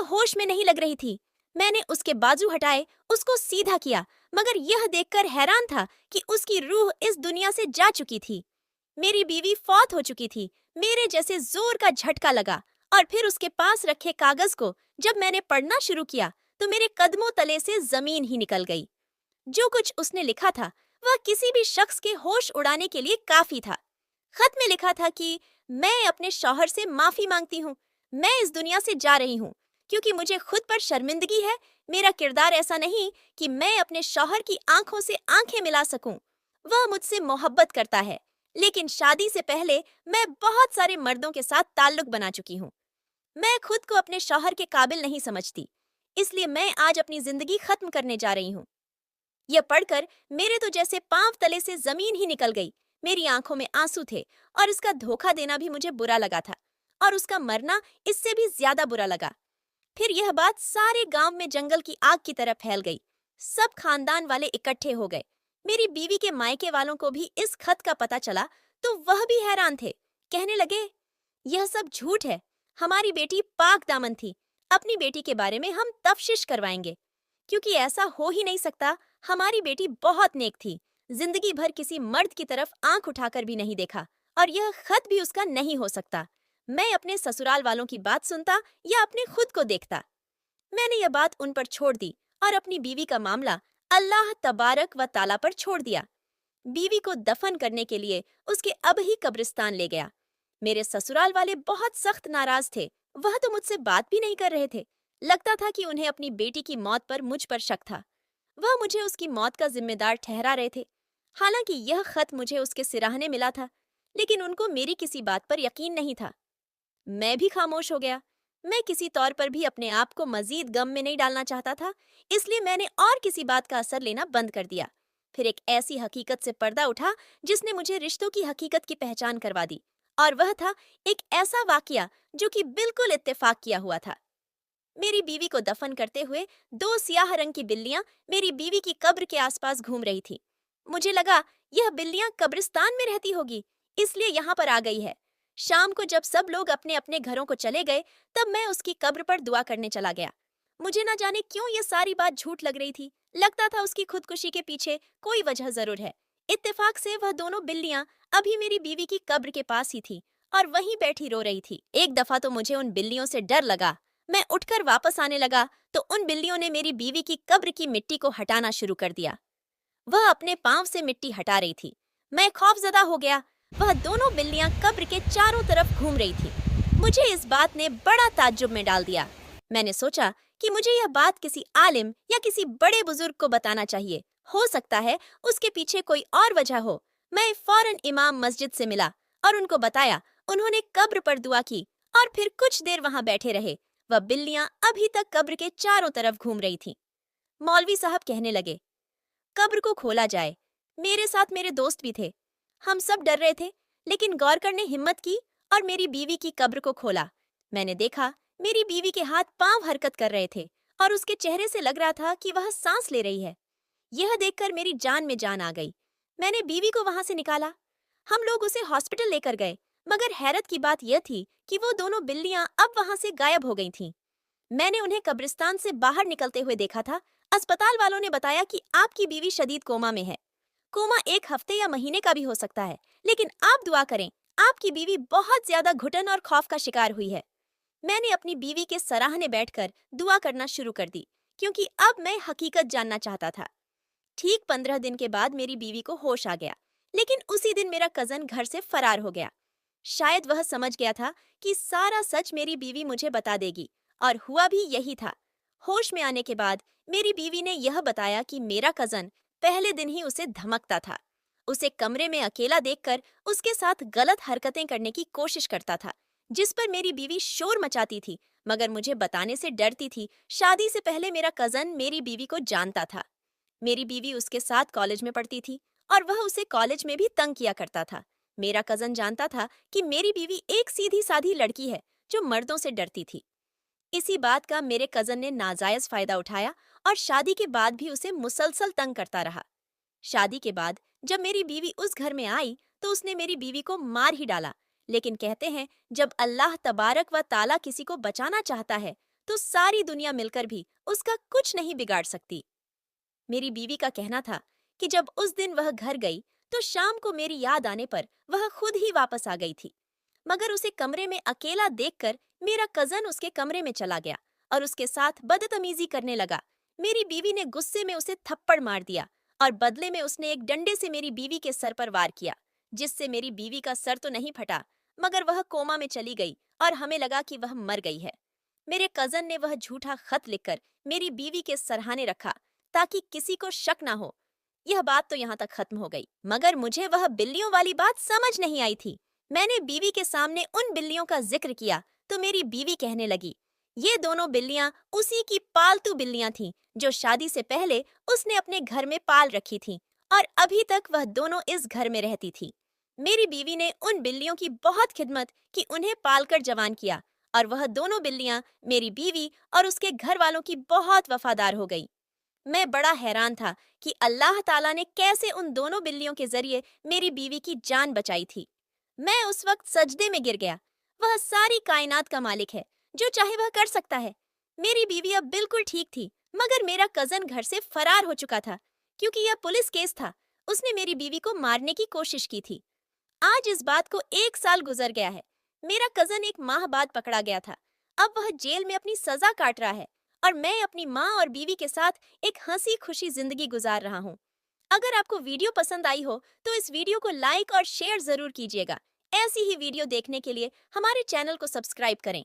होश में नहीं लग रही थी। मैंने उसके बाजू हटाए, उसको सीधा किया, मगर यह देखकर हैरान था कि उसकी रूह इस दुनिया से जा चुकी थी। मेरी बीवी फौत हो चुकी थी। मेरे जैसे जोर का झटका लगा और फिर उसके पास रखे कागज को जब मैंने पढ़ना शुरू किया तो मेरे कदमों तले से जमीन ही निकल गई। जो कुछ उसने लिखा था वह किसी भी शख्स के होश उड़ाने के लिए काफी था। खत में लिखा था कि मैं अपने शौहर से माफी मांगती हूँ। मैं इस दुनिया से जा रही हूँ क्योंकि मुझे खुद पर शर्मिंदगी है। मेरा किरदार ऐसा नहीं कि मैं अपने शौहर की आंखों से आंखें मिला सकूं। वह मुझसे मोहब्बत करता है, लेकिन शादी से पहले मैं बहुत सारे मर्दों के साथ ताल्लुक बना चुकी हूँ। मैं खुद को अपने शौहर के काबिल नहीं समझती, इसलिए मैं आज अपनी जिंदगी खत्म करने जा रही हूँ। यह पढ़कर मेरे तो जैसे पांव तले से जमीन ही निकल गई। मेरी आंखों में आंसू थे और इसका धोखा देना भी मुझे बुरा लगा था, और उसका मरना इससे भी ज्यादा बुरा लगा। फिर यह बात सारे गांव में जंगल की आग की तरह फैल गई। सब खानदान वाले इकट्ठे हो गए। मेरी बीवी के मायके वालों को भी इस खत का पता चला तो वह भी हैरान थे। कहने लगे, यह सब झूठ है। हमारी बेटी पाक दामन थी। अपनी बेटी के बारे में हम तफ्तीश करवाएंगे, क्योंकि ऐसा हो ही नहीं सकता। हमारी बेटी बहुत नेक थी। जिंदगी भर किसी मर्द की तरफ आंख उठाकर भी नहीं देखा, और यह खत भी उसका नहीं हो सकता। मैं अपने ससुराल वालों की बात सुनता या अपने खुद को देखता। मैंने यह बात उन पर छोड़ दी और अपनी बीवी का मामला अल्लाह तबारक व ताला पर छोड़ दिया। बीवी को दफन करने के लिए उसके अब ही कब्रिस्तान ले गया। मेरे ससुराल वाले बहुत सख्त नाराज थे। वह तो मुझसे बात भी नहीं कर रहे थे। लगता था कि उन्हें अपनी बेटी की मौत पर मुझ पर शक था। वह मुझे उसकी मौत का जिम्मेदार ठहरा रहे थे। हालांकि यह खत मुझे उसके सिराहने मिला था, लेकिन उनको मेरी किसी बात पर यकीन नहीं था। मैं भी खामोश हो गया। मैं किसी तौर पर भी अपने आप को मजीद गम में नहीं डालना चाहता था, इसलिए मैंने और किसी बात का असर लेना बंद कर दिया। फिर एक ऐसी हकीकत से पर्दा उठा जिसने मुझे रिश्तों की हकीकत की पहचान करवा दी, और वह था एक ऐसा वाकया जो कि बिल्कुल इत्तेफाक किया हुआ था। मेरी बीवी को दफन करते हुए दो सियाह रंग की बिल्लियां मेरी बीवी की कब्र के आसपास घूम रही थी। मुझे लगा यह बिल्लियां कब्रिस्तान में रहती होगी, इसलिए यहाँ पर आ गई है। शाम को जब सब लोग अपने अपने घरों को चले गए, तब मैं उसकी कब्र पर दुआ करने चला गया। मुझे न जाने क्यों ये सारी बात झूठ लग रही थी। लगता था उसकी खुदकुशी के पीछे कोई वजह जरूर है। इत्तेफाक से वह दोनों बिल्लियां अभी मेरी बीवी की कब्र के पास ही थी और वहीं बैठी रो रही थी। एक दफा तो मुझे उन बिल्लियों से डर लगा। मैं उठकर वापस आने लगा तो उन बिल्लियों ने मेरी बीवी की कब्र की मिट्टी को हटाना शुरू कर दिया। वह अपने पांव से मिट्टी हटा रही थी। मैं खौफजदा हो गया। वह दोनों बिल्लियां कब्र के चारों तरफ घूम रही थी। मुझे इस बात ने बड़ा ताज्जुब में डाल दिया। मैंने सोचा कि मुझे यह बात किसी आलिम या किसी बड़े बुजुर्ग को बताना चाहिए। हो सकता है उसके पीछे कोई और वजह हो। मैं फौरन इमाम मस्जिद से मिला और उनको बताया। उन्होंने कब्र पर दुआ की और फिर कुछ देर वहां बैठे रहे। वह बिल्लियां अभी तक कब्र के चारों तरफ घूम रही थीं। मौलवी साहब कहने लगे, कब्र को खोला जाए। मेरे साथ मेरे दोस्त भी थे। हम सब डर रहे थे, लेकिन गौरकर ने हिम्मत की और मेरी बीवी की कब्र को खोला। मैंने देखा मेरी बीवी के हाथ पांव हरकत कर रहे थे और उसके चेहरे से लग रहा था कि वह सांस ले रही है। यह देखकर मेरी जान में जान आ गई। मैंने बीवी को वहां से निकाला। हम लोग उसे हॉस्पिटल लेकर गए, मगर हैरत की बात यह थी कि वो दोनों बिल्लियां अब वहां से गायब हो गई थीं। मैंने उन्हें कब्रिस्तान से बाहर निकलते हुए देखा था। अस्पताल वालों ने बताया कि आपकी बीवी शदीद कोमा में है। कोमा एक हफ्ते या महीने का भी हो सकता है, लेकिन आप दुआ करें। आपकी बीवी बहुत ज्यादा घुटन और खौफ का शिकार हुई है। मैंने अपनी बीवी के सराहने बैठकर दुआ करना शुरू कर दी, क्योंकि अब मैं हकीकत जानना चाहता था। ठीक 15 दिन के बाद मेरी बीवी को होश आ गया, लेकिन उसी दिन मेरा कजन घर से फरार हो गया। शायद वह समझ गया था कि सारा सच मेरी बीवी मुझे बता देगी, और हुआ भी यही था। होश में आने के बाद मेरी बीवी ने यह बताया कि मेरा कजन पहले दिन ही उसे धमकता था। उसे कमरे में अकेला देखकर उसके साथ गलत हरकतें करने की कोशिश करता था, जिस पर मेरी बीवी शोर मचाती थी, मगर मुझे बताने से डरती थी। शादी से पहले मेरा कजन मेरी बीवी को जानता था। मेरी बीवी उसके साथ कॉलेज में पढ़ती थी और वह उसे कॉलेज में भी तंग किया करता था। मेरा कजन जानता था कि मेरी बीवी एक सीधी साधी लड़की है जो मर्दों से डरती थी। इसी बात का मेरे कजन ने नाजायज फायदा उठाया और शादी के बाद भी उसे मुसलसल तंग करता रहा। शादी के बाद जब मेरी बीवी उस घर में आई तो उसने मेरी बीवी को मार ही डाला। लेकिन कहते हैं, जब अल्लाह तबारक व ताला किसी को बचाना चाहता है तो सारी दुनिया मिलकर भी उसका कुछ नहीं बिगाड़ सकती। मेरी बीवी का कहना था कि जब उस दिन वह घर गई तो शाम को मेरी याद आने पर वह खुद ही वापस आ गई थी। मगर उसे कमरे में अकेला देखकर मेरा कजन उसके कमरे में चला गया और उसके साथ बदतमीजी करने लगा। मेरी बीवी ने गुस्से में उसे थप्पड़ मार दिया और बदले में उसने एक डंडे से मेरी बीवी के सर पर वार किया, जिससे मेरी बीवी का सर तो नहीं फटा मगर वह कोमा में चली गई और हमें लगा कि वह मर गई है। मेरे कजन ने वह झूठा खत लिखकर मेरी बीवी के सरहाने रखा ताकि किसी को शक ना हो। यह बात तो यहाँ तक खत्म हो गई, मगर मुझे वह बिल्लियों वाली बात समझ नहीं आई थी। मैंने बीवी के सामने उन बिल्लियों का जिक्र किया तो मेरी बीवी कहने लगी, ये दोनों बिल्लियां उसी की पालतू बिल्लियां थीं जो शादी से पहले उसने अपने घर में पाल रखी थीं और अभी तक वह दोनों इस घर में रहती थी। मेरी बीवी ने उन बिल्लियों की बहुत खिदमत की, उन्हें पालकर जवान किया और वह दोनों बिल्लियां मेरी बीवी और उसके घर वालों की बहुत वफादार हो गई। मैं बड़ा हैरान था कि अल्लाह ताला ने कैसे उन दोनों बिल्लियों के जरिए मेरी बीवी की जान बचाई थी। मैं उस वक्त सजदे में गिर गया। वह सारी कायनात का मालिक है, जो चाहे वह कर सकता है। मेरी बीवी अब बिल्कुल ठीक थी, मगर मेरा कजन घर से फरार हो चुका था क्योंकि यह पुलिस केस था। उसने मेरी बीवी को मारने की कोशिश की थी। आज इस बात को 1 साल गुजर गया है। मेरा कजन एक माह बाद पकड़ा गया था। अब वह जेल में अपनी सजा काट रहा है और मैं अपनी माँ और बीवी के साथ एक हंसी खुशी जिंदगी गुजार रहा हूँ। अगर आपको वीडियो पसंद आई हो तो इस वीडियो को लाइक और शेयर जरूर कीजिएगा। ऐसी ही वीडियो देखने के लिए हमारे चैनल को सब्सक्राइब करें।